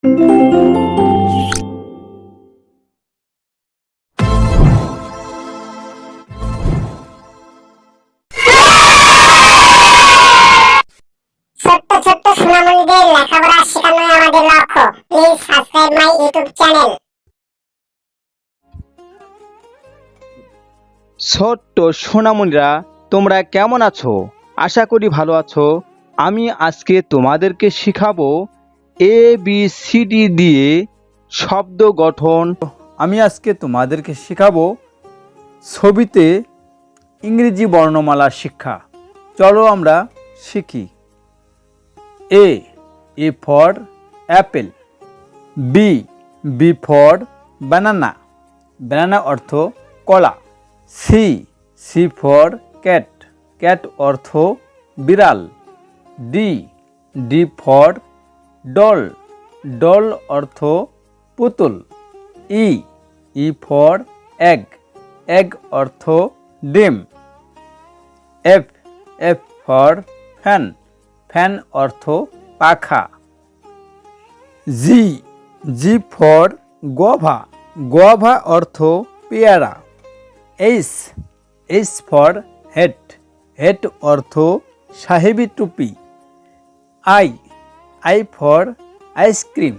ছোট্ট সোনামণিদের লেখাপড়া শেখানোই আমাদের লক্ষ্য। Please subscribe my YouTube channel. ছোট্ট সোনামণিরা, তোমরা কেমন আছো? আশা করি ভালো আছো। আমি আজকে তোমাদেরকে শেখাবো ABCD দিয়ে শব্দ গঠন। আমি আজকে তোমাদেরকে শেখাবো ছবিতে ইংরেজি বর্ণমালা শিক্ষা। চলো আমরা শিখি। A for apple, B for banana, banana অর্থ কলা। C for cat, cat অর্থ বিড়াল। D for doll, doll অর্থ পুতুল। E for egg, egg অর্থ ডিম। F for fan, fan অর্থ পাখা। G for guava, guava অর্থ পেয়ারা। H for hat, hat অর্থ সাহেবী টুপি। I for ice cream,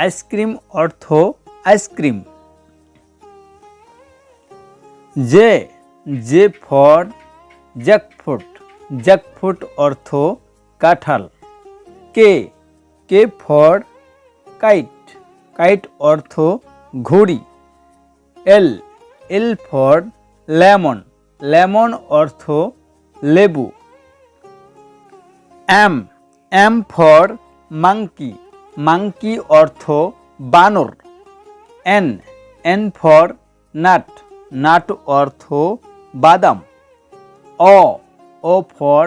ice cream অর্থ ice cream. J for jackfruit, jackfruit অর্থ কাঁঠাল। K for kite, kite অর্থ ঘুড়ি। L for lemon, lemon অর্থ লেবু। M for monkey, monkey অর্থ বানর। N for nut, nut অর্থ বাদাম। O for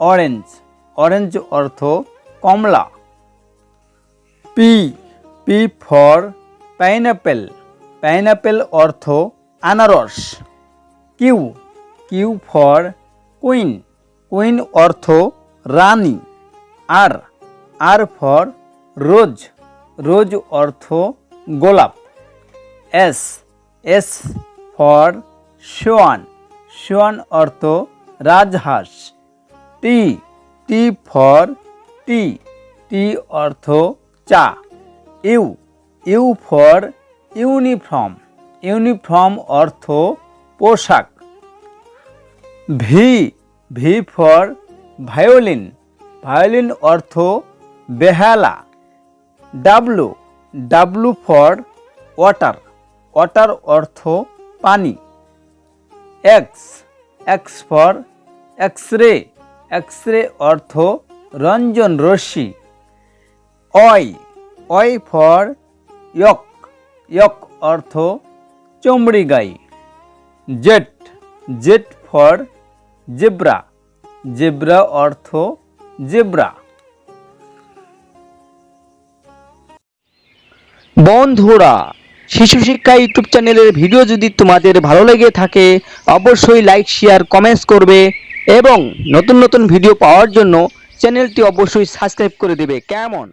orange, orange অর্থ কমলা। P for pineapple, pineapple অর্থ আনারস। Q for queen, queen অর্থ রানী। R for rose, rose অর্থ গোলাপ। S for swan, swan অর্থ রাজহাঁস। T for tea, tea অর্থ চা। U for uniform, uniform অর্থ পোশাক। V for violin, violin অর্থ বেহালা। W for water, water অর্থ পানি। X for x-ray, x-ray অর্থ রঞ্জন রশ্মি। Y for yolk, yolk অর্থ চমড়ি গাই। Z for zebra, zebra অর্থ জেব্রা। বন্ধুরা, শিশু শিক্ষা ইউটিউব চ্যানেলের ভিডিও যদি তোমাদের ভালো লেগে থাকে অবশ্যই লাইক, শেয়ার, কমেন্টস করবে এবং নতুন নতুন ভিডিও পাওয়ার জন্য চ্যানেলটি অবশ্যই সাবস্ক্রাইব করে দেবে। কেমন?